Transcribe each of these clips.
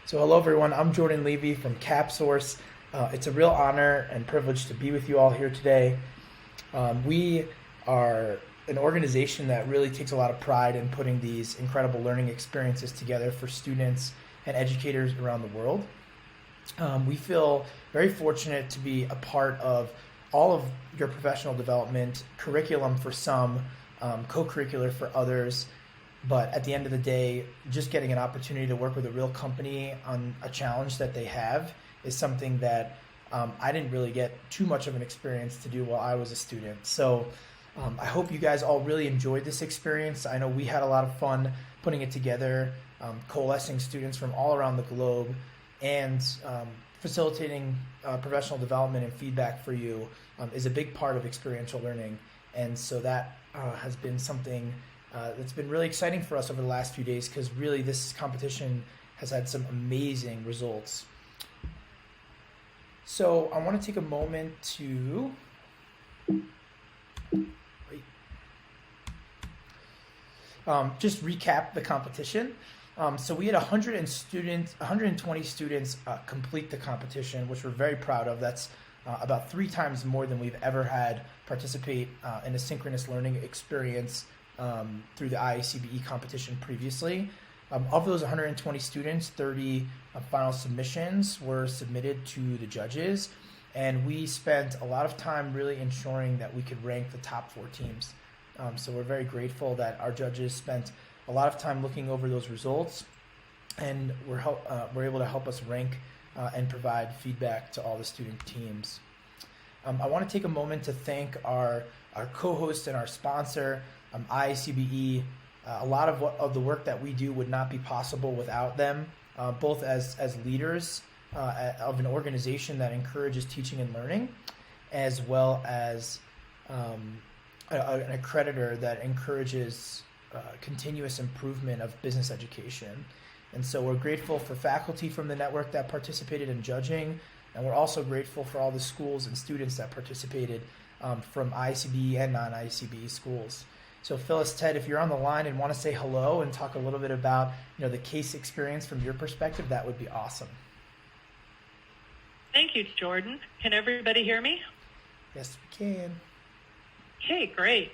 So hello everyone, I'm Jordan Levy from CapSource. It's a real honor and privilege to be with you all here today. We are an organization that really takes a lot of pride in putting these incredible learning experiences together for students and educators around the world. We feel very fortunate to be a part of all of your professional development, curriculum for some, co-curricular for others. But at the end of the day, just getting an opportunity to work with a real company on a challenge that they have is something that I didn't really get too much of an experience to do while I was a student. So I hope you guys all really enjoyed this experience. I know we had a lot of fun putting it together, coalescing students from all around the globe, and facilitating professional development and feedback for you is a big part of experiential learning. And so that has been something that's been really exciting for us over the last few days, because really this competition has had some amazing results. So I want to take a moment to just recap the competition. So we had 120 students complete the competition, which we're very proud of. That's about 3 times more than we've ever had participate in a synchronous learning experience through the IACBE competition previously. Of those 120 students, 30 final submissions were submitted to the judges, and we spent a lot of time really ensuring that we could rank the top 4 teams. So we're very grateful that our judges spent a lot of time looking over those results, and were able to help us rank and provide feedback to all the student teams. I want to take a moment to thank our co-host and our sponsor, IACBE. A lot of the work that we do would not be possible without them, both as leaders of an organization that encourages teaching and learning, as well as an accreditor that encourages continuous improvement of business education. And so we're grateful for faculty from the network that participated in judging, and we're also grateful for all the schools and students that participated from IACBE and non-IACBE schools. So Phyllis, Ted, if you're on the line and want to say hello and talk a little bit about the case experience from your perspective, that would be awesome. Thank you, Jordan. Can everybody hear me? Yes, we can. Okay, great.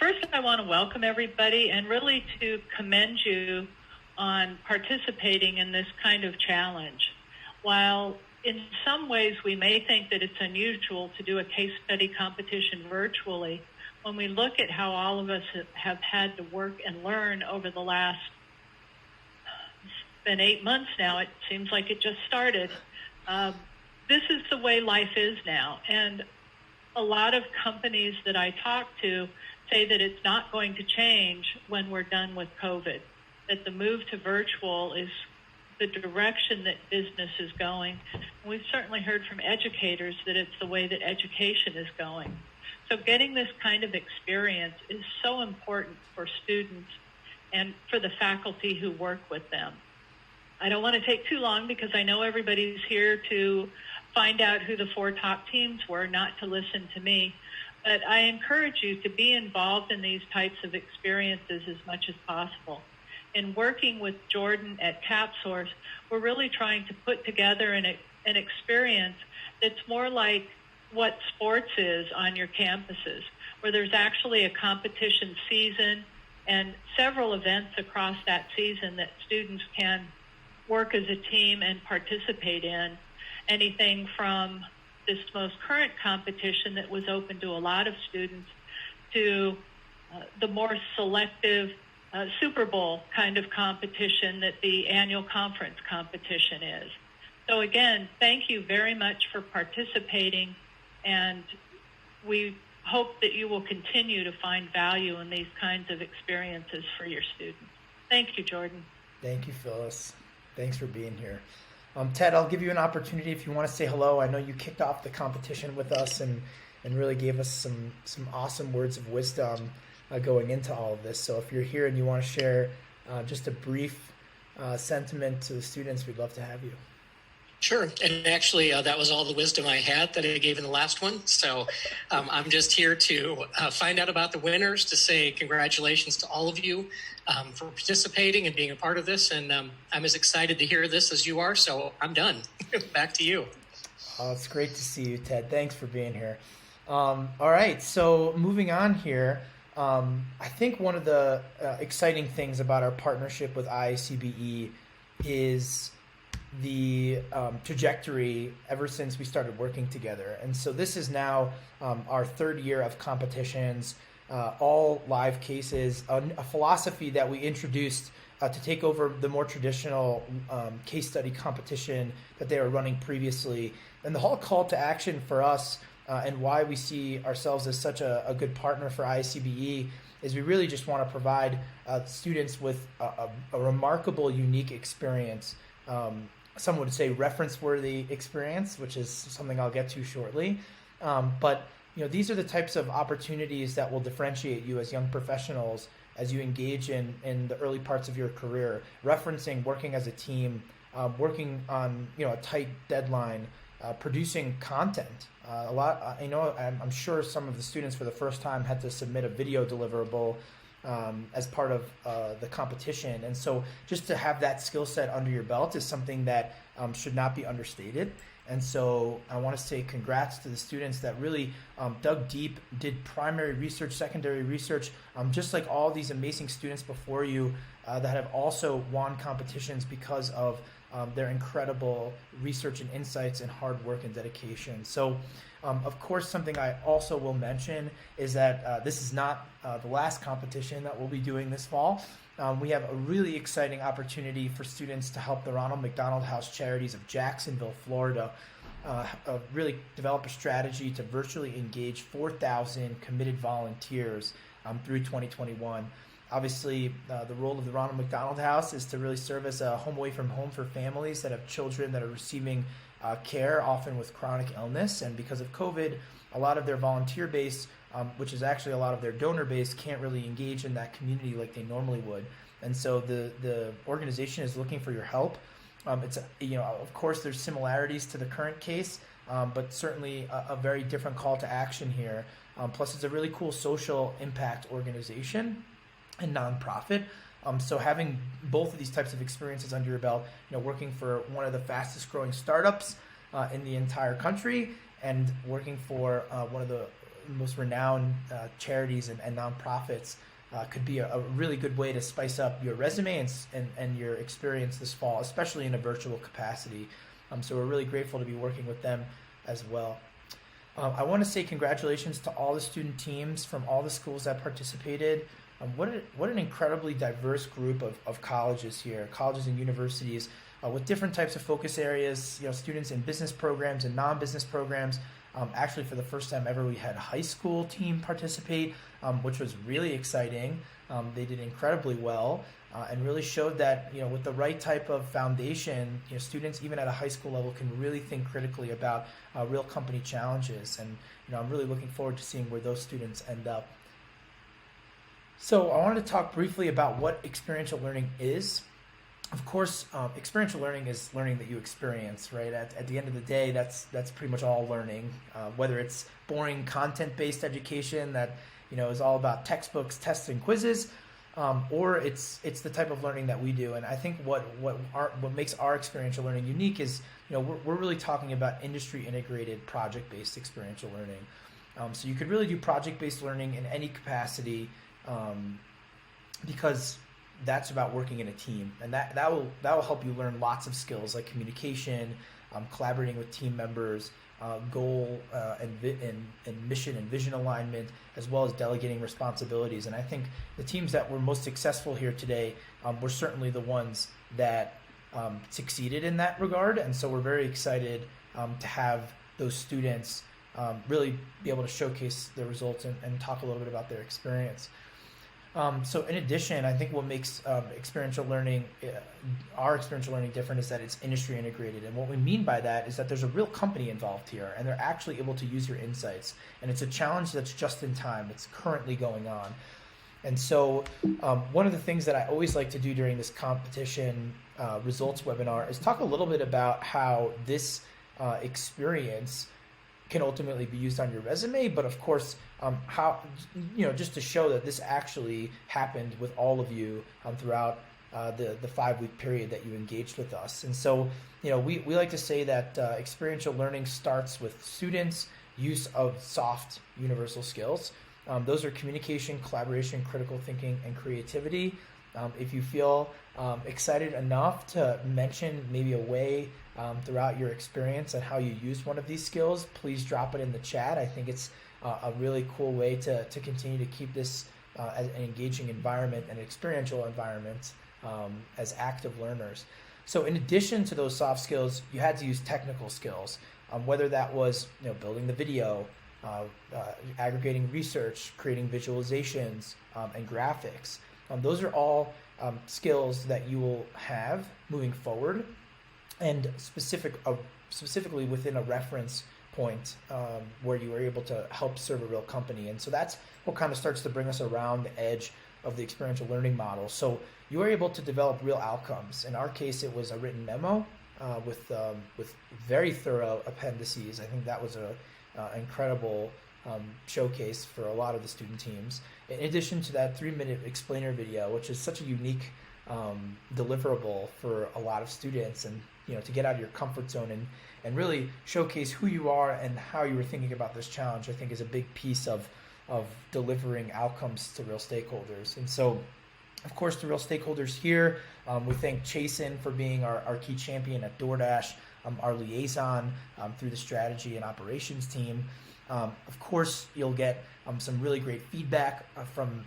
First, I want to welcome everybody and really to commend you on participating in this kind of challenge. While in some ways we may think that it's unusual to do a case study competition virtually, when we look at how all of us have had to work and learn over the last, it's been 8 months now, it seems like it just started. This is the way life is now. And a lot of companies that I talk to say that it's not going to change when we're done with COVID, that the move to virtual is the direction that business is going. And we've certainly heard from educators that it's the way that education is going. So getting this kind of experience is so important for students and for the faculty who work with them. I don't want to take too long because I know everybody's here to find out who the 4 top teams were, not to listen to me. But I encourage you to be involved in these types of experiences as much as possible. In working with Jordan at CapSource, we're really trying to put together an experience that's more like what sports is on your campuses, where there's actually a competition season and several events across that season that students can work as a team and participate in. Anything from this most current competition that was open to a lot of students to the more selective Super Bowl kind of competition that the annual conference competition is. So again, thank you very much for participating, and we hope that you will continue to find value in these kinds of experiences for your students. Thank you, Jordan. Thank you, Phyllis. Thanks for being here. Ted, I'll give you an opportunity if you want to say hello. I know you kicked off the competition with us and really gave us some awesome words of wisdom going into all of this. So if you're here and you want to share just a brief sentiment to the students, we'd love to have you. Sure. And actually, that was all the wisdom I had that I gave in the last one. So I'm just here to find out about the winners, to say congratulations to all of you for participating and being a part of this. And I'm as excited to hear this as you are. So I'm done. Back to you. Oh, it's great to see you, Ted. Thanks for being here. All right. So moving on here, I think one of the exciting things about our partnership with IACBE is the trajectory ever since we started working together. And so this is now our third year of competitions, all live cases, a philosophy that we introduced to take over the more traditional case study competition that they were running previously. And the whole call to action for us and why we see ourselves as such a good partner for IACBE is we really just want to provide students with a remarkable, unique experience. Some would say reference-worthy experience, which is something I'll get to shortly. But these are the types of opportunities that will differentiate you as young professionals as you engage in the early parts of your career, referencing working as a team, working on a tight deadline, producing content. I'm sure some of the students for the first time had to submit a video deliverable as part of the competition. And so just to have that skill set under your belt is something that should not be understated. And so I want to say congrats to the students that really dug deep, did primary research, secondary research, just like all these amazing students before you that have also won competitions because of their incredible research and insights and hard work and dedication. So of course, something I also will mention is that this is not the last competition that we'll be doing this fall. We have a really exciting opportunity for students to help the Ronald McDonald House Charities of Jacksonville, Florida, really develop a strategy to virtually engage 4,000 committed volunteers through 2021. Obviously, the role of the Ronald McDonald House is to really serve as a home away from home for families that have children that are receiving care, often with chronic illness. And because of COVID, a lot of their volunteer base, which is actually a lot of their donor base, can't really engage in that community like they normally would. And so the organization is looking for your help. Of course, there's similarities to the current case, but certainly a very different call to action here. Plus, it's a really cool social impact organization and nonprofit. So having both of these types of experiences under your belt, working for one of the fastest growing startups in the entire country and working for one of the most renowned charities and nonprofits could be a really good way to spice up your resume and your experience this fall, especially in a virtual capacity. So we're really grateful to be working with them as well. I want to say congratulations to all the student teams from all the schools that participated. What an incredibly diverse group of colleges here, colleges and universities with different types of focus areas, students in business programs and non-business programs. Actually, for the first time ever, we had a high school team participate, which was really exciting. They did incredibly well and really showed that, with the right type of foundation, students even at a high school level can really think critically about real company challenges. And, I'm really looking forward to seeing where those students end up. So I wanted to talk briefly about what experiential learning is. Of course, experiential learning is learning that you experience, right? At the end of the day, that's pretty much all learning, whether it's boring content-based education that is all about textbooks, tests, and quizzes, or it's the type of learning that we do. And I think what makes our experiential learning unique is we're really talking about industry-integrated, project-based experiential learning. So you could really do project-based learning in any capacity. Because that's about working in a team, and that will help you learn lots of skills like communication, collaborating with team members, goal and mission and vision alignment, as well as delegating responsibilities. And I think the teams that were most successful here today were certainly the ones that succeeded in that regard. And so we're very excited to have those students really be able to showcase their results and talk a little bit about their experience. So in addition, I think what makes our experiential learning different is that it's industry integrated. And what we mean by that is that there's a real company involved here, and they're actually able to use your insights. And it's a challenge that's just in time. It's currently going on. And so one of the things that I always like to do during this competition results webinar is talk a little bit about how this experience can ultimately be used on your resume, but of course, how, just to show that this actually happened with all of you throughout the 5-week period that you engaged with us. And so, we like to say that experiential learning starts with students' use of soft universal skills. Those are communication, collaboration, critical thinking, and creativity. If you feel excited enough to mention maybe a way throughout your experience and how you use one of these skills, please drop it in the chat. I think it's a really cool way to continue to keep this as an engaging environment, an experiential environment as active learners. So in addition to those soft skills, you had to use technical skills, whether that was building the video, aggregating research, creating visualizations, and graphics. Those are all skills that you will have moving forward, and specifically within a reference point where you were able to help serve a real company. And so that's what kind of starts to bring us around the edge of the experiential learning model. So you were able to develop real outcomes. In our case, it was a written memo with very thorough appendices. I think that was a incredible showcase for a lot of the student teams. In addition to that 3-minute explainer video, which is such a unique deliverable for a lot of students, and to get out of your comfort zone and really showcase who you are and how you were thinking about this challenge, I think is a big piece of delivering outcomes to real stakeholders. And so, of course, the real stakeholders here, we thank Chasen for being our key champion at DoorDash, our liaison through the strategy and operations team. Of course, you'll get some really great feedback from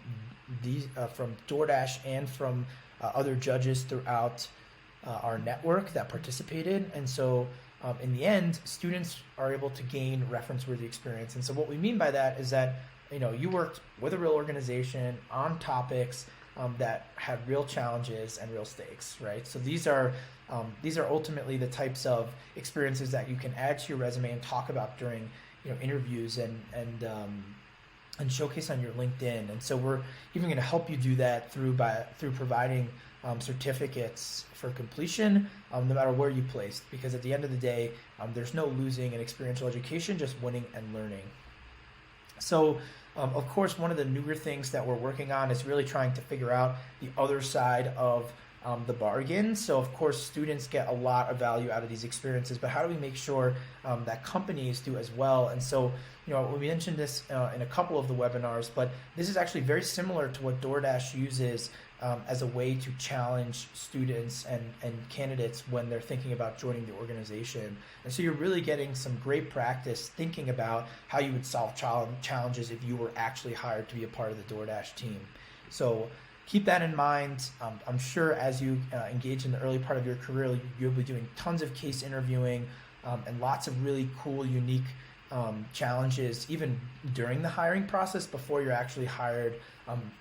DoorDash and from other judges throughout our network that participated. And so in the end, students are able to gain reference-worthy experience. And so what we mean by that is that you worked with a real organization on topics that had real challenges and real stakes, right? So these are ultimately the types of experiences that you can add to your resume and talk about during interviews and showcase on your LinkedIn. And so we're even going to help you do that through providing certificates for completion, no matter where you placed, because at the end of the day, there's no losing in experiential education, just winning and learning. So, of course, one of the newer things that we're working on is really trying to figure out the other side of the bargain. So, of course, students get a lot of value out of these experiences, but how do we make sure that companies do as well? And so, we mentioned this in a couple of the webinars, but this is actually very similar to what DoorDash uses as a way to challenge students and candidates when they're thinking about joining the organization. And so you're really getting some great practice thinking about how you would solve challenges if you were actually hired to be a part of the DoorDash team. So keep that in mind. I'm sure as you engage in the early part of your career, you'll be doing tons of case interviewing and lots of really cool, unique challenges, even during the hiring process before you're actually hired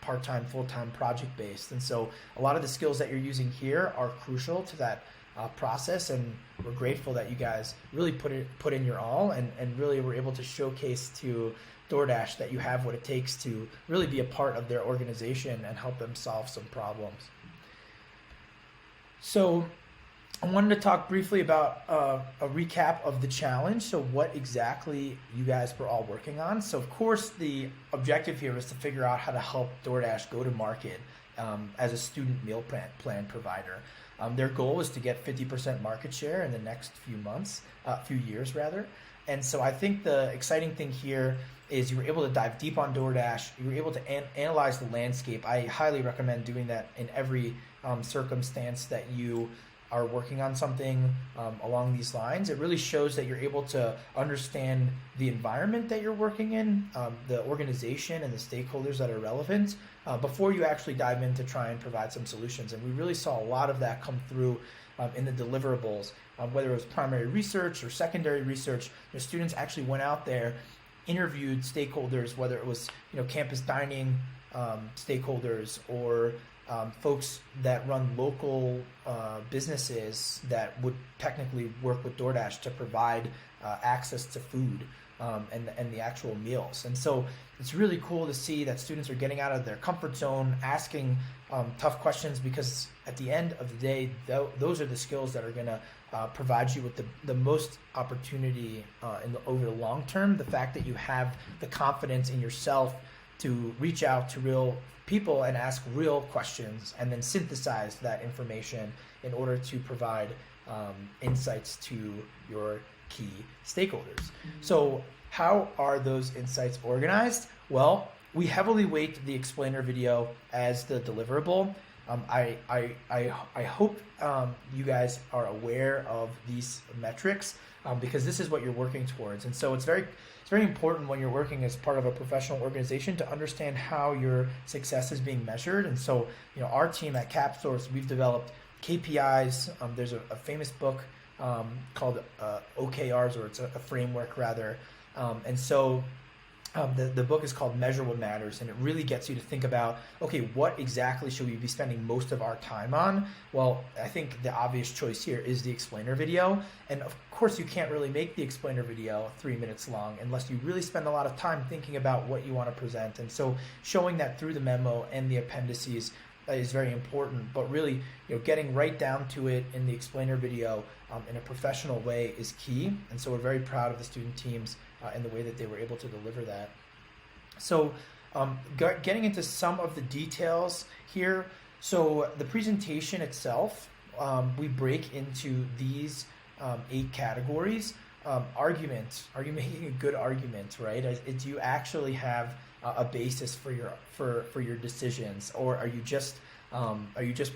part-time, full-time, project-based. And so a lot of the skills that you're using here are crucial to that process, and we're grateful that you guys really put in your all and really were able to showcase to DoorDash that you have what it takes to really be a part of their organization and help them solve some problems. So I wanted to talk briefly about a recap of the challenge. So what exactly you guys were all working on. So of course the objective here was to figure out how to help DoorDash go to market as a student meal plan provider. Their goal was to get 50% market share in the next few years rather. And so I think the exciting thing here is you were able to dive deep on DoorDash. You were able to analyze the landscape. I highly recommend doing that in every circumstance that you are working on something along these lines. It really shows that you're able to understand the environment that you're working in, the organization and the stakeholders that are relevant before you actually dive in to try and provide some solutions. And we really saw a lot of that come through in the deliverables, whether it was primary research or secondary research. The students actually went out there, interviewed stakeholders, whether it was campus dining stakeholders or folks that run local businesses that would technically work with DoorDash to provide access to food. and the actual meals. And so it's really cool to see that students are getting out of their comfort zone, asking tough questions, because at the end of the day, those are the skills that are going to provide you with the most opportunity over the long term. The fact that you have the confidence in yourself to reach out to real people and ask real questions, and then synthesize that information in order to provide insights to your key stakeholders. So how are those insights organized? Well, we heavily weight the explainer video as the deliverable. I hope you guys are aware of these metrics, because this is what you're working towards. And so it's very important when you're working as part of a professional organization to understand how your success is being measured. And so, our team at CapSource, we've developed KPIs. There's a famous book called OKRs, or it's a framework rather. And so the book is called Measure What Matters, and it really gets you to think about, okay, what exactly should we be spending most of our time on? Well, I think the obvious choice here is the explainer video. And of course, you can't really make the explainer video 3 minutes long unless you really spend a lot of time thinking about what you want to present. And so showing that through the memo and the appendices is very important, but really, getting right down to it in the explainer video in a professional way is key. And so we're very proud of the student teams and the way that they were able to deliver that. So getting into some of the details here. So the presentation itself, we break into these 8 categories. Argument. Are you making a good argument, right? Do you actually have a basis for your decisions, or are you just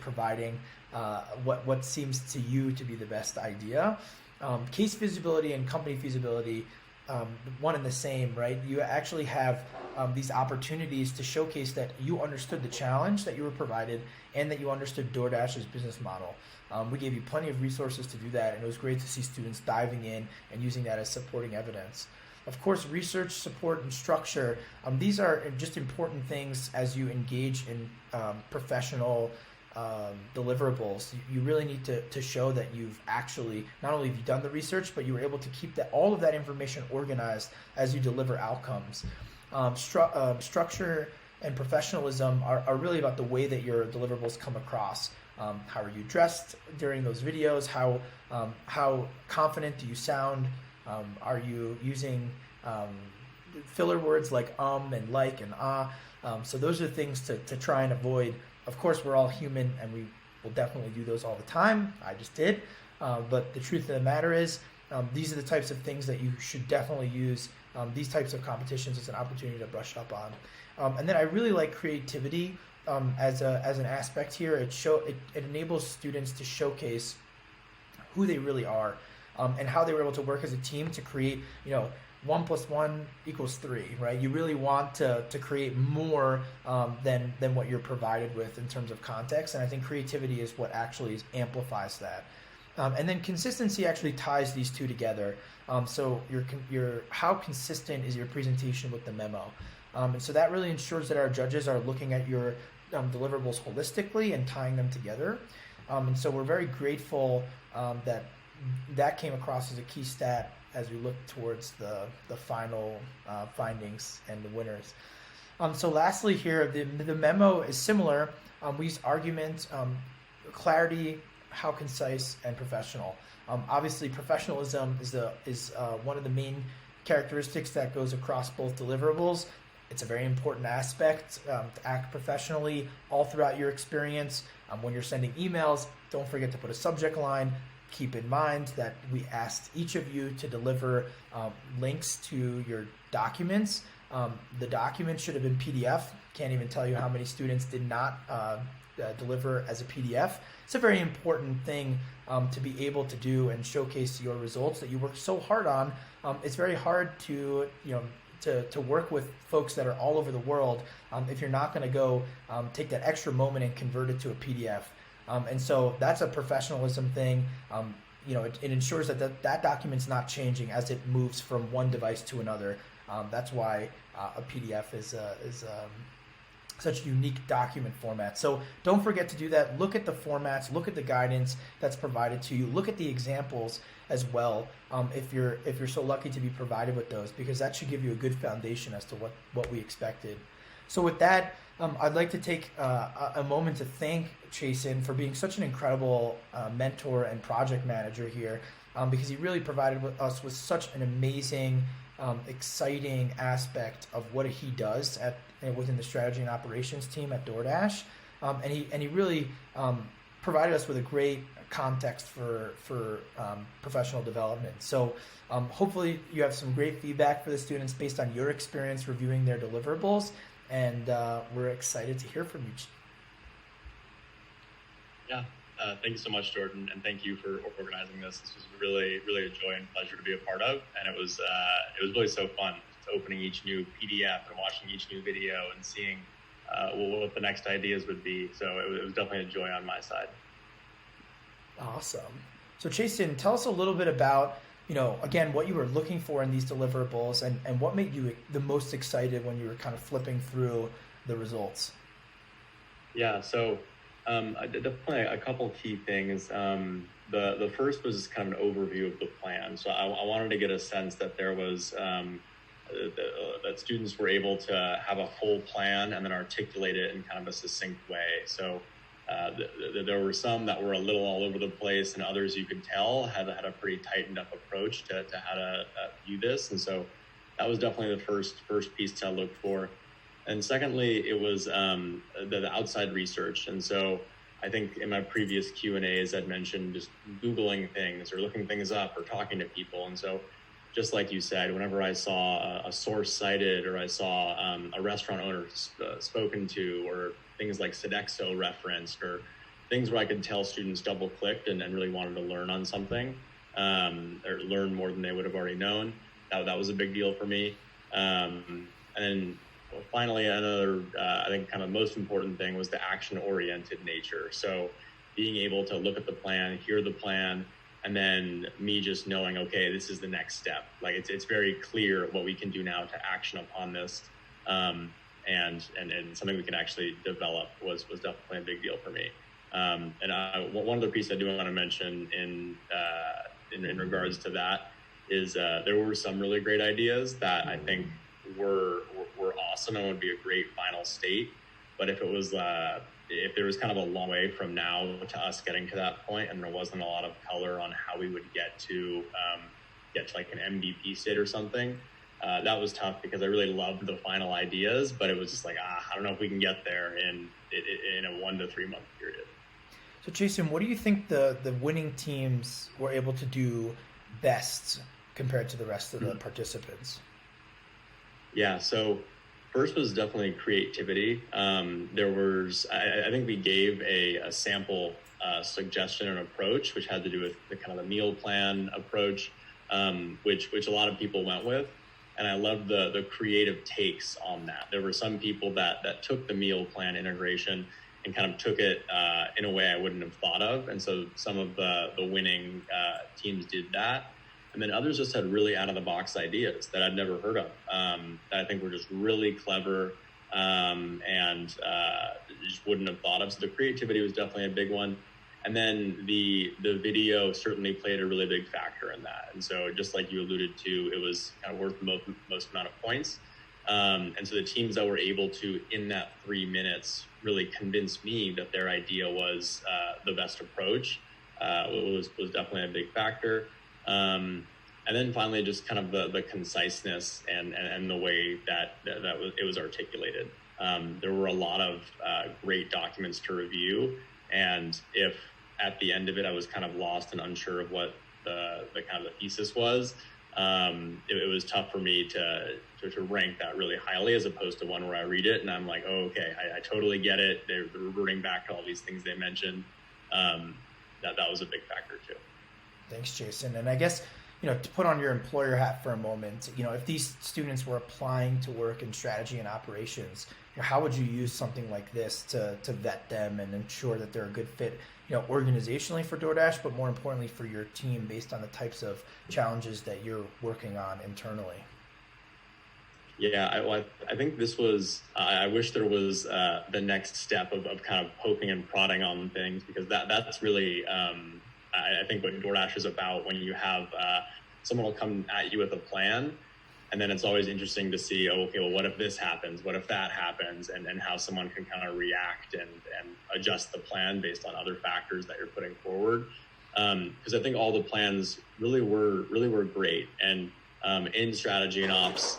providing what seems to you to be the best idea? Case feasibility and company feasibility, one and the same, right? You actually have these opportunities to showcase that you understood the challenge that you were provided and that you understood DoorDash's business model. We gave you plenty of resources to do that, and it was great to see students diving in and using that as supporting evidence. Of course, research, support, and structure. These are just important things as you engage in professional deliverables. You really need to show that you've actually, not only have you done the research, but you were able to keep all of that information organized as you deliver outcomes. Structure and professionalism are really about the way that your deliverables come across. How are you dressed during those videos? How confident do you sound? Are you using filler words like and like and ah? So those are things to try and avoid. Of course, we're all human, and we will definitely do those all the time. I just did. But the truth of the matter is, these are the types of things that you should definitely use these types of competitions as an opportunity to brush up on. And then I really like creativity as an aspect here. It enables students to showcase who they really are, and how they were able to work as a team to create, 1 + 1 = 3, right? You really want to create more than what you're provided with in terms of context, and I think creativity is what actually amplifies that. And then consistency actually ties these two together. So how consistent is your presentation with the memo? And so that really ensures that our judges are looking at your deliverables holistically and tying them together. And so we're very grateful that came across as a key stat as we look towards the final findings and the winners. So lastly here, the memo is similar. We use argument, clarity, how concise, and professional. Obviously, professionalism is one of the main characteristics that goes across both deliverables. It's a very important aspect to act professionally all throughout your experience. When you're sending emails, don't forget to put a subject line. Keep in mind that we asked each of you to deliver links to your documents. The document should have been PDF. Can't even tell you how many students did not deliver as a PDF. It's a very important thing to be able to do and showcase your results that you worked so hard on. It's very hard to work with folks that are all over the world if you're not going to go take that extra moment and convert it to a PDF. And so that's a professionalism thing. It ensures that document's not changing as it moves from one device to another. That's why a PDF such unique document format. So don't forget to do that. Look at the formats, look at the guidance that's provided to you, look at the examples as well, if you're so lucky to be provided with those, because that should give you a good foundation as to what we expected. So with that, I'd like to take a moment to thank Chasen for being such an incredible mentor and project manager here, because he really provided us with such an amazing, exciting aspect of what he does within the strategy and operations team at DoorDash, and he really provided us with a great context for professional development. So hopefully you have some great feedback for the students based on your experience reviewing their deliverables, and we're excited to hear from you. Yeah, thank you so much, Jordan, and thank you for organizing this. This was really, really a joy and pleasure to be a part of, and it was really so fun opening each new PDF and watching each new video and seeing what the next ideas would be. So it was definitely a joy on my side. Awesome. So Chasen, tell us a little bit about, again, what you were looking for in these deliverables, and what made you the most excited when you were kind of flipping through the results. Yeah, so definitely a couple key things. The first was kind of an overview of the plan. So I wanted to get a sense that there was that students were able to have a full plan and then articulate it in kind of a succinct way. So there were some that were a little all over the place, and others you could tell had a pretty tightened up approach to how to view this. And so that was definitely the first piece to look for. And secondly, it was the outside research. And so I think in my previous Q&As, I'd mentioned just Googling things or looking things up or talking to people. And so just like you said, whenever I saw a source cited, or I saw a restaurant owner spoken to, or things like Sodexo referenced, or things where I could tell students double-clicked and really wanted to learn on something, or learn more than they would have already known, that was a big deal for me. And then finally, another, I think kind of most important thing was the action-oriented nature. So being able to look at the plan, hear the plan, and then me just knowing, okay, this is the next step. Like it's very clear what we can do now to action upon this, and something we can actually develop was definitely a big deal for me. And one other piece I do want to mention in regards to that is there were some really great ideas that I think were awesome and would be a great final state. But if there was kind of a long way from now to us getting to that point, and there wasn't a lot of color on how we would get to like an MVP state or something, that was tough, because I really loved the final ideas, but it was just like, I don't know if we can get there in a 1 to 3 month period. So Jason, what do you think the winning teams were able to do best compared to the rest of the participants? Yeah, so first was definitely creativity. There was, I think we gave a sample suggestion and approach, which had to do with the kind of the meal plan approach, which a lot of people went with. And I loved the creative takes on that. There were some people that took the meal plan integration and kind of took it in a way I wouldn't have thought of. And so some of the winning teams did that. And then others just had really out-of-the-box ideas that I'd never heard of, that I think were just really clever and just wouldn't have thought of. So the creativity was definitely a big one. And then the video certainly played a really big factor in that. And so just like you alluded to, it was kind of worth the most amount of points. And so the teams that were able to, in that 3 minutes, really convince me that their idea was the best approach was definitely a big factor. And then finally, just kind of the conciseness and the way that it was articulated. There were a lot of great documents to review, and if at the end of it I was kind of lost and unsure of what the kind of the thesis was, it was tough for me to rank that really highly, as opposed to one where I read it and I'm like, oh, okay, I totally get it. They're reverting back to all these things they mentioned. That was a big factor too. Thanks, Jason. And I guess, to put on your employer hat for a moment, if these students were applying to work in strategy and operations, how would you use something like this to vet them and ensure that they're a good fit, organizationally for DoorDash, but more importantly for your team, based on the types of challenges that you're working on internally? I think this was, I wish there was the next step of kind of poking and prodding on things, because that's really, I think what DoorDash is about. When you have someone will come at you with a plan, and then it's always interesting to see, oh, okay, well, what if this happens? What if that happens? And how someone can kind of react and adjust the plan based on other factors that you're putting forward. Because I think all the plans really were great. And in strategy and ops,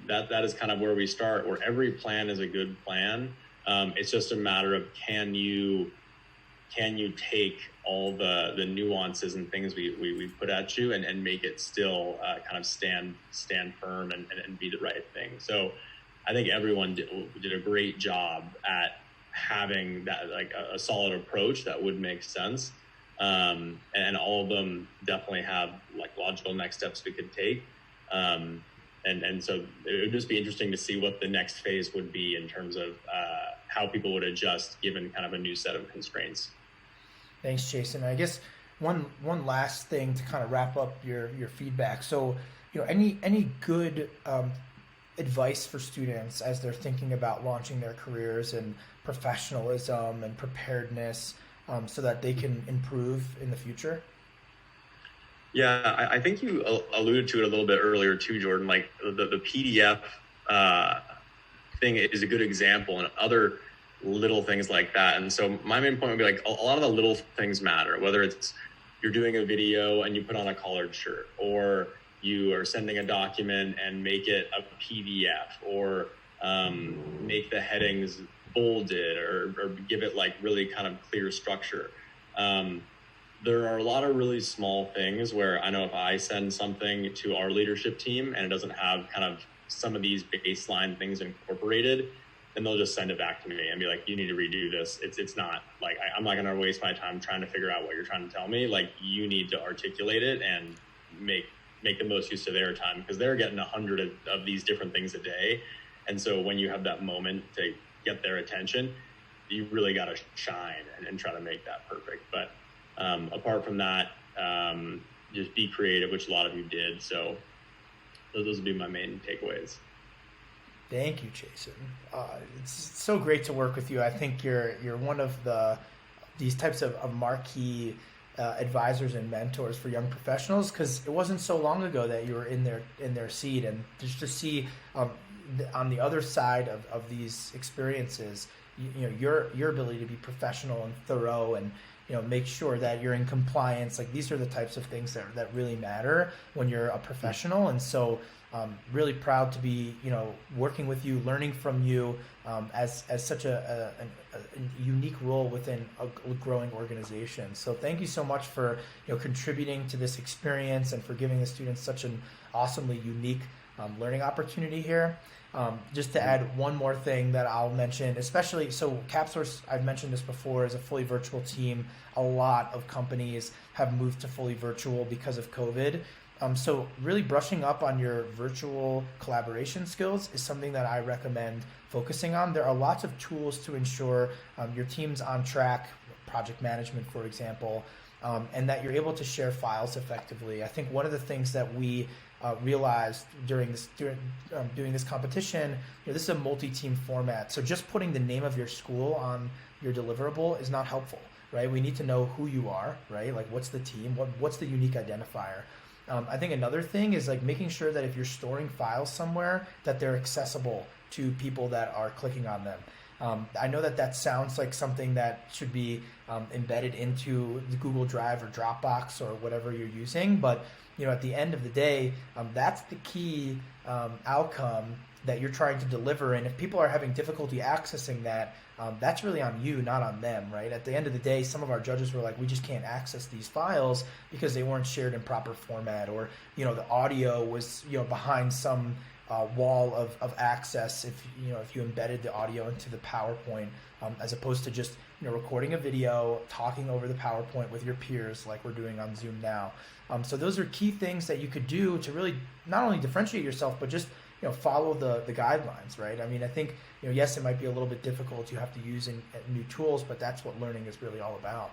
that is kind of where we start, where every plan is a good plan. It's just a matter of can you take all the nuances and things we put at you and make it still kind of stand firm and be the right thing. So I think everyone did a great job at having that, like a solid approach that would make sense. And all of them definitely have like logical next steps we could take. And so it would just be interesting to see what the next phase would be in terms of how people would adjust given kind of a new set of constraints. Thanks, Jason. I guess one last thing to kind of wrap up your feedback. So, any good advice for students as they're thinking about launching their careers, and professionalism and preparedness, so that they can improve in the future? Yeah, I think you alluded to it a little bit earlier too, Jordan. Like the PDF thing is a good example, and other little things like that. And so my main point would be like a lot of the little things matter, whether it's you're doing a video and you put on a collared shirt, or you are sending a document and make it a PDF, or make the headings bolded, or give it like really kind of clear structure. There are a lot of really small things where I know if I send something to our leadership team and it doesn't have kind of some of these baseline things incorporated, then they'll just send it back to me and be like, you need to redo this. It's not like, I'm not going to waste my time trying to figure out what you're trying to tell me. Like, you need to articulate it and make the most use of their time, because they're getting 100 of these different things a day. And so when you have that moment to get their attention, you really got to shine and try to make that perfect. But apart from that, just be creative, which a lot of you did. So those would be my main takeaways. Thank you, Jason. It's so great to work with you. I think you're one of these types of marquee advisors and mentors for young professionals, because it wasn't so long ago that you were in their seat, and just to see on the other side of these experiences, your ability to be professional and thorough, and make sure that you're in compliance. Like, these are the types of things that really matter when you're a professional. And so really proud to be, working with you, learning from you as such a unique role within a growing organization. So thank you so much for, contributing to this experience and for giving the students such an awesomely unique learning opportunity here. Just to add one more thing that I'll mention, especially, so CapSource, I've mentioned this before, is a fully virtual team. A lot of companies have moved to fully virtual because of COVID. So really brushing up on your virtual collaboration skills is something that I recommend focusing on. There are lots of tools to ensure your team's on track, project management, for example, and that you're able to share files effectively. I think one of the things that we realized during doing this competition, this is a multi-team format. So just putting the name of your school on your deliverable is not helpful, right? We need to know who you are, right? Like, what's the team? What's the unique identifier? I think another thing is like making sure that if you're storing files somewhere, that they're accessible to people that are clicking on them. I know that sounds like something that should be embedded into the Google Drive or Dropbox or whatever you're using, but at the end of the day, that's the key outcome that you're trying to deliver. And if people are having difficulty accessing that, that's really on you, not on them, right? At the end of the day, some of our judges were like, we just can't access these files because they weren't shared in proper format, or the audio was behind some wall of access if you embedded the audio into the PowerPoint, as opposed to just recording a video, talking over the PowerPoint with your peers like we're doing on Zoom now. So those are key things that you could do to really not only differentiate yourself, but just follow the guidelines, right? I mean, I think yes, it might be a little bit difficult. You have to use new tools, but that's what learning is really all about.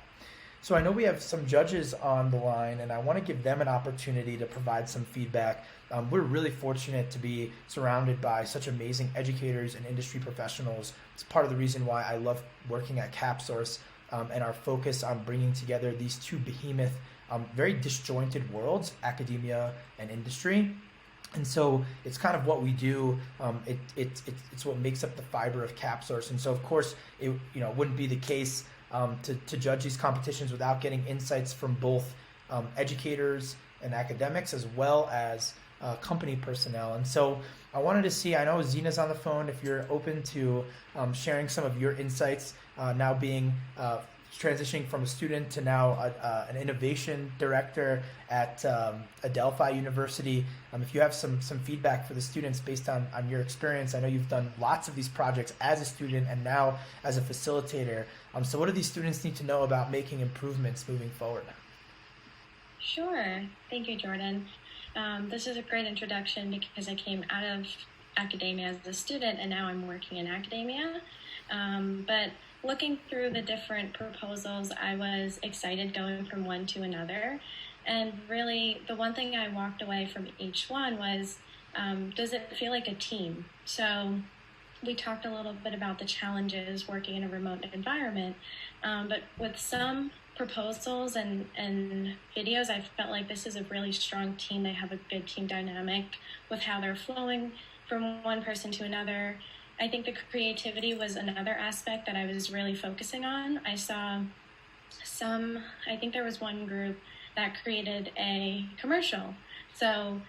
So I know we have some judges on the line, and I want to give them an opportunity to provide some feedback. We're really fortunate to be surrounded by such amazing educators and industry professionals. It's part of the reason why I love working at CapSource, and our focus on bringing together these two behemoth, very disjointed worlds, academia and industry. And so it's kind of what we do. It's what makes up the fiber of CapSource. And so, of course, it wouldn't be the case to judge these competitions without getting insights from both educators and academics, as well as company personnel. And so I wanted to see, I know Zena's on the phone, if you're open to sharing some of your insights, now being transitioning from a student to now an innovation director at Adelphi University. If you have some feedback for the students based on your experience, I know you've done lots of these projects as a student and now as a facilitator. So what do these students need to know about making improvements moving forward? Sure. Thank you, Jordan. This is a great introduction because I came out of academia as a student and now I'm working in academia. But looking through the different proposals, I was excited going from one to another. And really, the one thing I walked away from each one was, does it feel like a team? So we talked a little bit about the challenges working in a remote environment, but with some proposals and videos, I felt like this is a really strong team. They have a good team dynamic with how they're flowing from one person to another. I think the creativity was another aspect that I was really focusing on. I saw I think there was one group that created a commercial. So,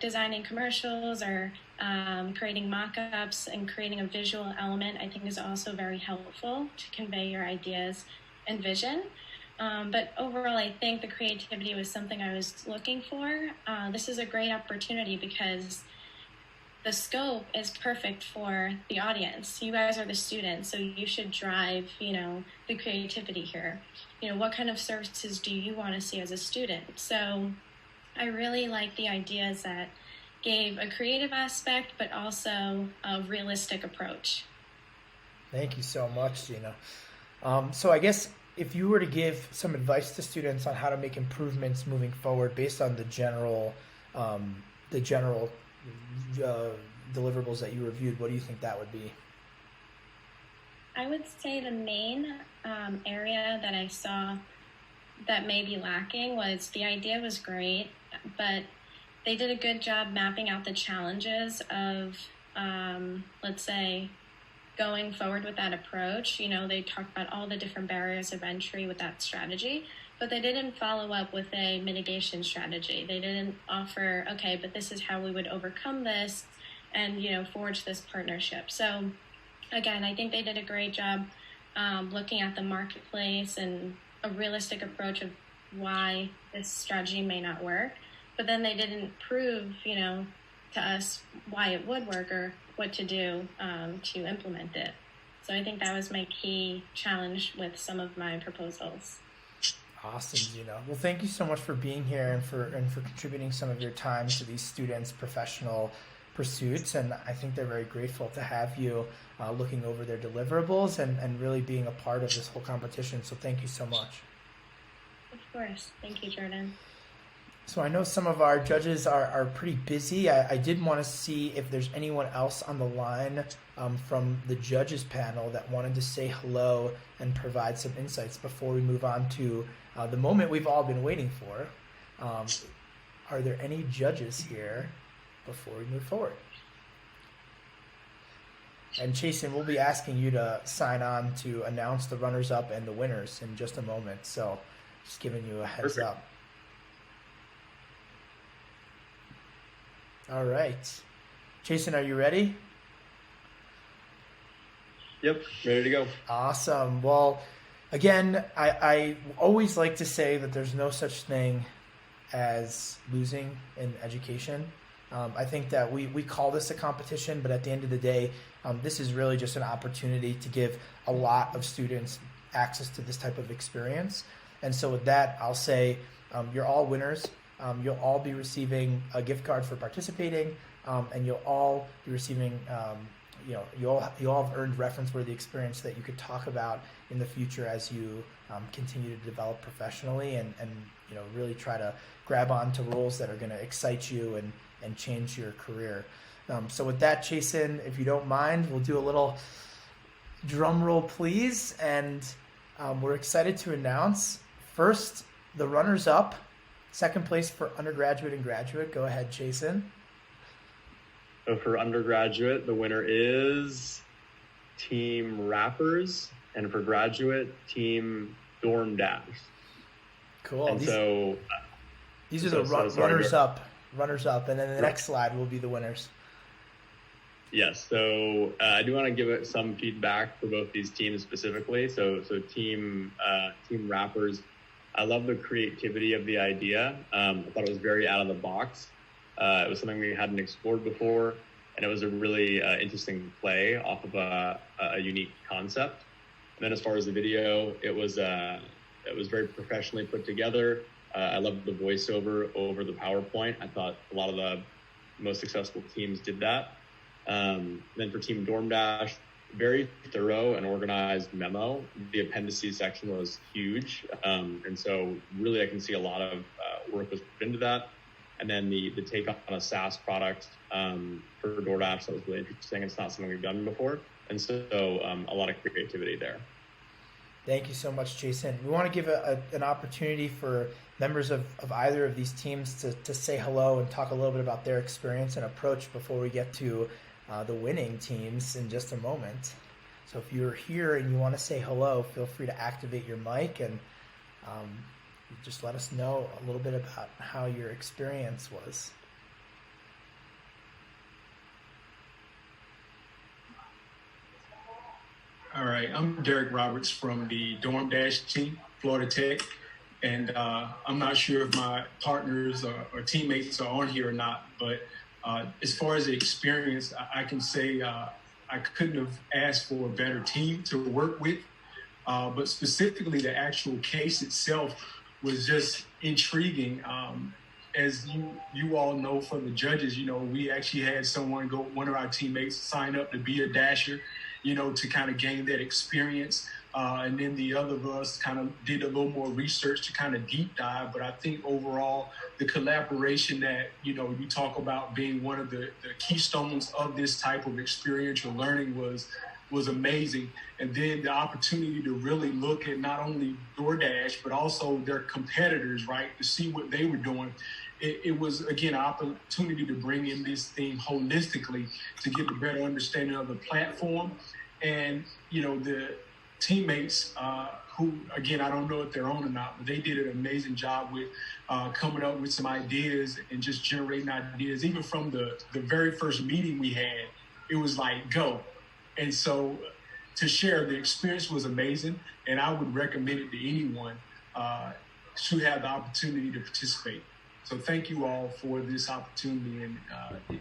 designing commercials or creating mock-ups and creating a visual element, I think is also very helpful to convey your ideas and vision. But overall, I think the creativity was something I was looking for. This is a great opportunity because the scope is perfect for the audience. You guys are the students, so you should drive, the creativity here. What kind of services do you want to see as a student? So I really like the ideas that gave a creative aspect, but also a realistic approach. Thank you so much, Gina. So I guess if you were to give some advice to students on how to make improvements moving forward based on the general deliverables that you reviewed, what do you think that would be? I would say the main area that I saw that may be lacking was the idea was great, but they did a good job mapping out the challenges of, let's say, going forward with that approach. They talked about all the different barriers of entry with that strategy, but they didn't follow up with a mitigation strategy. They didn't offer, okay, but this is how we would overcome this and, forge this partnership. So again, I think they did a great job looking at the marketplace and a realistic approach of why this strategy may not work, but then they didn't prove, to us why it would work or what to do to implement it. So I think that was my key challenge with some of my proposals. Awesome, Gina. Well, thank you so much for being here and for contributing some of your time to these students' professional pursuits. And I think they're very grateful to have you looking over their deliverables and really being a part of this whole competition. So thank you so much. Of course. Thank you, Jordan. So I know some of our judges are pretty busy. I did want to see if there's anyone else on the line from the judges panel that wanted to say hello and provide some insights before we move on to the moment we've all been waiting for. Are there any judges here before we move forward? And Chasen, we'll be asking you to sign on to announce the runners-up and the winners in just a moment. So just giving you a heads up. All right. Chasen, are you ready? Yep, ready to go. Awesome. Well, again, I always like to say that there's no such thing as losing in education. I think that we call this a competition, but at the end of the day, this is really just an opportunity to give a lot of students access to this type of experience. And so with that, I'll say you're all winners. You'll all be receiving a gift card for participating, and you'll all be receiving you all have earned reference-worthy experience that you could talk about in the future as you continue to develop professionally and really try to grab onto roles that are going to excite you and change your career. So with that, Jason, if you don't mind, we'll do a little drum roll, please. And we're excited to announce first the runners-up, second place for undergraduate and graduate. Go ahead, Jason. So for undergraduate, the winner is Team Rappers, and for graduate, Team DoorDash. Cool. And these are the runners-up, and then the next slide will be the winners. Yes, so I do want to give it some feedback for both these teams specifically. So Team Rappers, I love the creativity of the idea. I thought it was very out of the box. It was something we hadn't explored before, and it was a really interesting play off of a unique concept. And then as far as the video, it was very professionally put together. I loved the voiceover over the PowerPoint. I thought a lot of the most successful teams did that. Then for Team DoorDash, very thorough and organized memo. The appendices section was huge. And so really I can see a lot of work was put into that. And then the take on a SaaS product for DoorDash, that was really interesting. It's not something we've done before. And so a lot of creativity there. Thank you so much, Jason. We want to give an opportunity for members of either of these teams to say hello and talk a little bit about their experience and approach before we get to the winning teams in just a moment. So if you're here and you want to say hello, feel free to activate your mic and just let us know a little bit about how your experience was. All right, I'm Derek Roberts from the DoorDash team, Florida Tech, and I'm not sure if my partners or teammates are on here or not, but as far as the experience, I can say I couldn't have asked for a better team to work with, but specifically the actual case itself was just intriguing. As you all know from the judges, we actually had one of our teammates sign up to be a dasher, to kind of gain that experience. And then the other of us kind of did a little more research to kind of deep dive. But I think overall, the collaboration that, you talk about being one of the keystones of this type of experiential learning was amazing. And then the opportunity to really look at not only DoorDash, but also their competitors, right, to see what they were doing. It was, again, an opportunity to bring in this theme holistically to get a better understanding of the platform. And, the teammates who, again, I don't know if they're on or not, but they did an amazing job with coming up with some ideas and just generating ideas. Even from the very first meeting we had, it was like, go. And so to share, the experience was amazing, and I would recommend it to anyone who have the opportunity to participate. So thank you all for this opportunity, and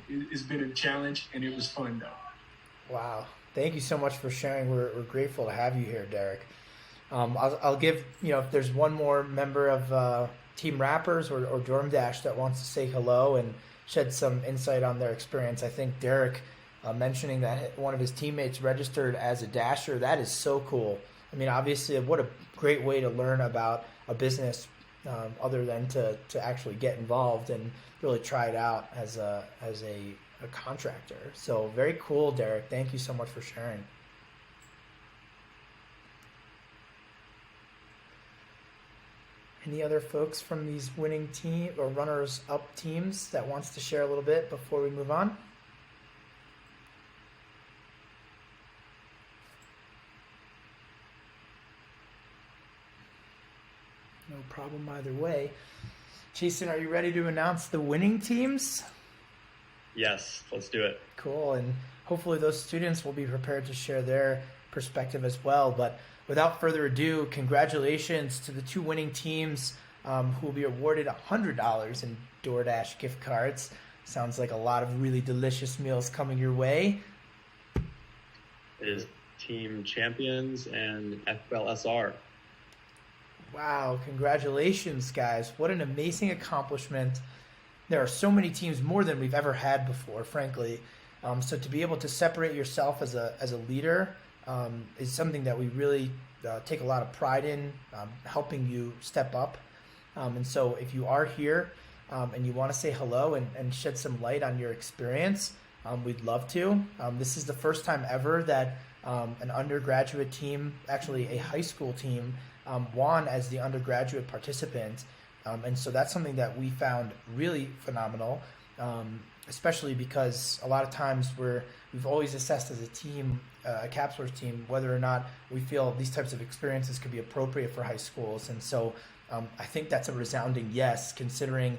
it's been a challenge, and it was fun, though. Wow. Thank you so much for sharing. We're grateful to have you here, Derek. I'll give, if there's one more member of Team Rappers or DoorDash that wants to say hello and shed some insight on their experience. I think Derek mentioning that one of his teammates registered as a dasher, that is so cool. I mean, obviously, what a great way to learn about a business other than to actually get involved and really try it out as a contractor. So very cool, Derek. Thank you so much for sharing. Any other folks from these winning team or runners-up teams that wants to share a little bit before we move on? No problem either way. Jason, are you ready to announce the winning teams? Yes, let's do it. Cool, and hopefully those students will be prepared to share their perspective as well. But without further ado, congratulations to the two winning teams who will be awarded $100 in DoorDash gift cards. Sounds like a lot of really delicious meals coming your way. It is Team Champions and FLSR. Wow, congratulations, guys. What an amazing accomplishment. There are so many teams, more than we've ever had before, frankly. So to be able to separate yourself as a leader is something that we really take a lot of pride in, helping you step up. And so if you are here and you want to say hello and shed some light on your experience, we'd love to. This is the first time ever that an undergraduate team, actually a high school team, won as the undergraduate participant. And so that's something that we found really phenomenal, especially because a lot of times we've always assessed as a team, a CapSource team, whether or not we feel these types of experiences could be appropriate for high schools. And so I think that's a resounding yes, considering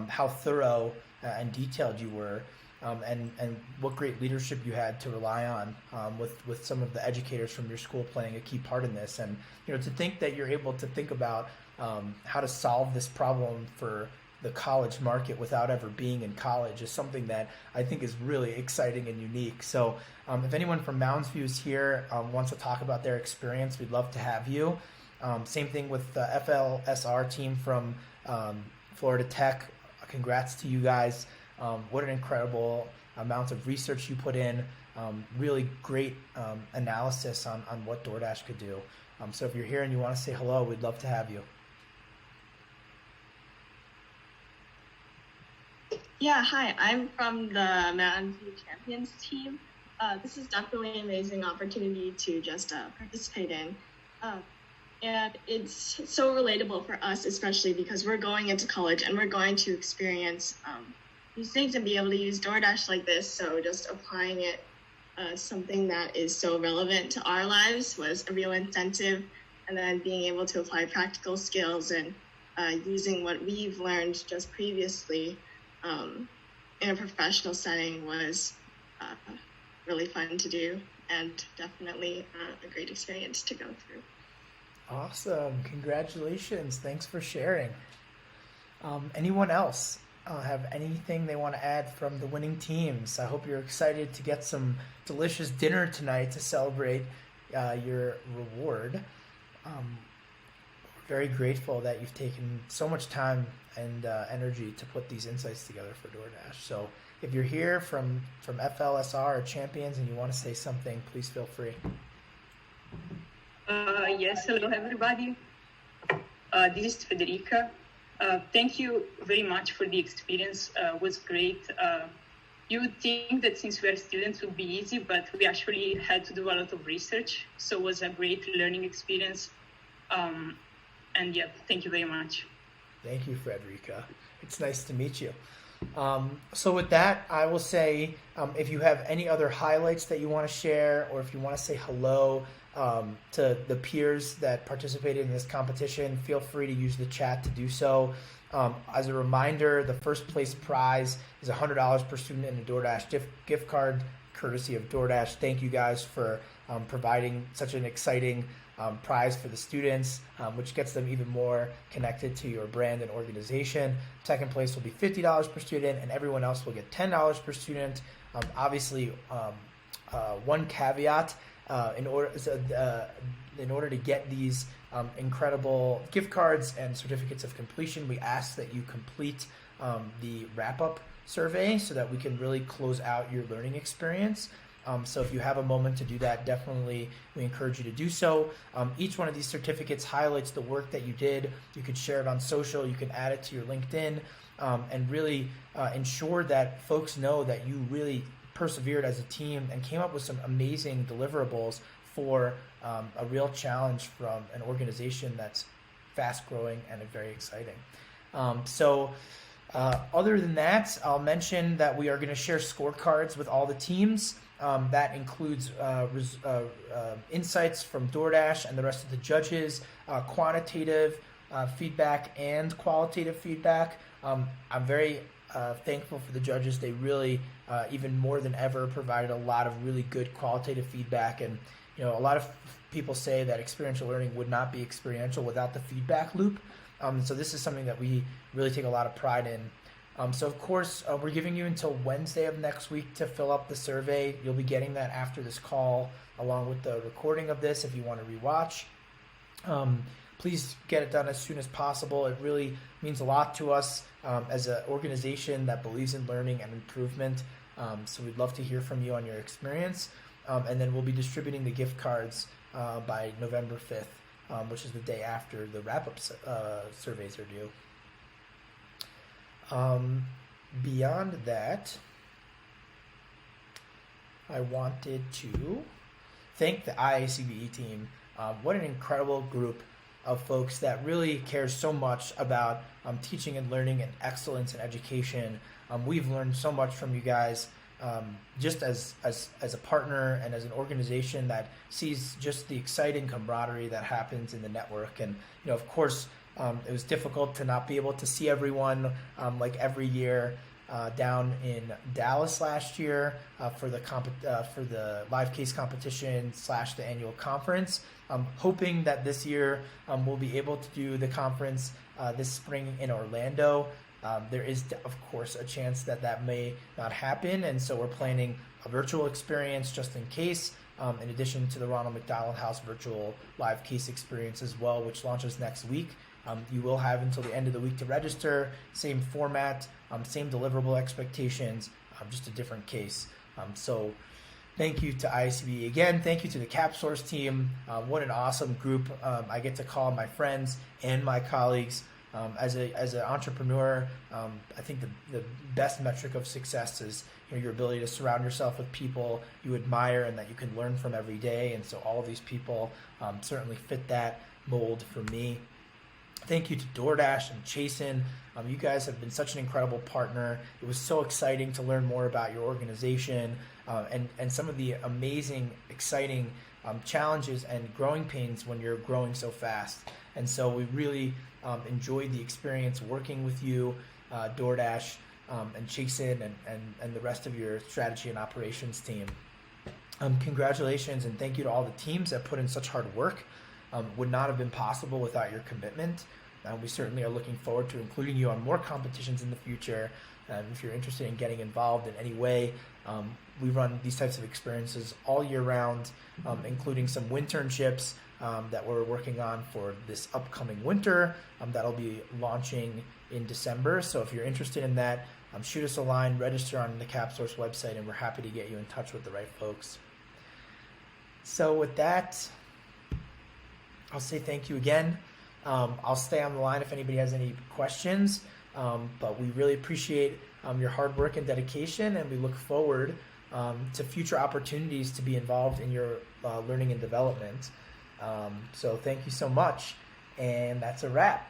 how thorough and detailed you were, and what great leadership you had to rely on, with some of the educators from your school playing a key part in this. And to think that you're able to think about how to solve this problem for the college market without ever being in college is something that I think is really exciting and unique. So if anyone from Mounds View is here, wants to talk about their experience, we'd love to have you. Same thing with the FLSR team from Florida Tech. Congrats to you guys. What an incredible amount of research you put in. Really great analysis on what DoorDash could do. So if you're here and you want to say hello, we'd love to have you. Yeah, hi, I'm from the Mountain View Champions team. This is definitely an amazing opportunity to just participate in. And it's so relatable for us, especially because we're going into college and we're going to experience these things and be able to use DoorDash like this. So just applying it, something that is so relevant to our lives was a real incentive. And then being able to apply practical skills and using what we've learned just previously in a professional setting was really fun to do, and definitely a great experience to go through. Awesome. Congratulations. Thanks for sharing. Anyone else have anything they want to add from the winning teams? I hope you're excited to get some delicious dinner tonight to celebrate your reward. Very grateful that you've taken so much time and energy to put these insights together for DoorDash. So if you're here from FLSR or Champions and you want to say something, please feel free. Yes, hello everybody. This is Federica. Thank you very much for the experience. It was great. You would think that since we are students it would be easy, but we actually had to do a lot of research. So it was a great learning experience. And yeah, thank you very much. Thank you, Frederica. It's nice to meet you. So with that, I will say, if you have any other highlights that you want to share, or if you want to say hello to the peers that participated in this competition, feel free to use the chat to do so. As a reminder, the first place prize is $100 per student in a DoorDash gift card, courtesy of DoorDash. Thank you guys for providing such an exciting prize for the students, which gets them even more connected to your brand and organization. Second place will be $50 per student, and everyone else will get $10 per student. Obviously, one caveat, in order to get these incredible gift cards and certificates of completion, we ask that you complete the wrap-up survey so that we can really close out your learning experience. So if you have a moment to do that, definitely we encourage you to do so. Each one of these certificates highlights the work that you did. You could share it on social, you can add it to your LinkedIn, and really ensure that folks know that you really persevered as a team and came up with some amazing deliverables for a real challenge from an organization that's fast growing and very exciting. Other than that, I'll mention that we are going to share scorecards with all the teams. That includes insights from DoorDash and the rest of the judges, quantitative feedback and qualitative feedback. I'm very thankful for the judges. They really, even more than ever, provided a lot of really good qualitative feedback. And a lot of people say that experiential learning would not be experiential without the feedback loop. So this is something that we really take a lot of pride in. So of course, we're giving you until Wednesday of next week to fill up the survey. You'll be getting that after this call, along with the recording of this if you want to rewatch. Please get it done as soon as possible. It really means a lot to us as an organization that believes in learning and improvement. So we'd love to hear from you on your experience. And then we'll be distributing the gift cards by November 5th, which is the day after the wrap-up surveys are due. Beyond that, I wanted to thank the IACBE team. What an incredible group of folks that really cares so much about teaching and learning and excellence in education. We've learned so much from you guys, just as a partner and as an organization that sees just the exciting camaraderie that happens in the network. And of course, it was difficult to not be able to see everyone like every year down in Dallas last year for the live case competition / the annual conference. I'm hoping that this year we'll be able to do the conference this spring in Orlando. There is, of course, a chance that may not happen, and so we're planning a virtual experience just in case, in addition to the Ronald McDonald House virtual live case experience as well, which launches next week. You will have until the end of the week to register. Same format, same deliverable expectations, just a different case. So thank you to IACBE again. Thank you to the CapSource team. What an awesome group. I get to call my friends and my colleagues. As an entrepreneur, I think the best metric of success is your ability to surround yourself with people you admire and that you can learn from every day. And so all of these people certainly fit that mold for me. Thank you to DoorDash and Chasen. You guys have been such an incredible partner. It was so exciting to learn more about your organization and some of the amazing, exciting challenges and growing pains when you're growing so fast. And so we really enjoyed the experience working with you, DoorDash, and Chasen, and the rest of your strategy and operations team. Congratulations and thank you to all the teams that put in such hard work. Would not have been possible without your commitment. We certainly are looking forward to including you on more competitions in the future. If you're interested in getting involved in any way, we run these types of experiences all year round, including some winternships that we're working on for this upcoming winter. That'll be launching in December. So if you're interested in that, shoot us a line, register on the CapSource website, and we're happy to get you in touch with the right folks. So with that, I'll say thank you again. I'll stay on the line if anybody has any questions, but we really appreciate your hard work and dedication, and we look forward to future opportunities to be involved in your learning and development. So thank you so much, and that's a wrap.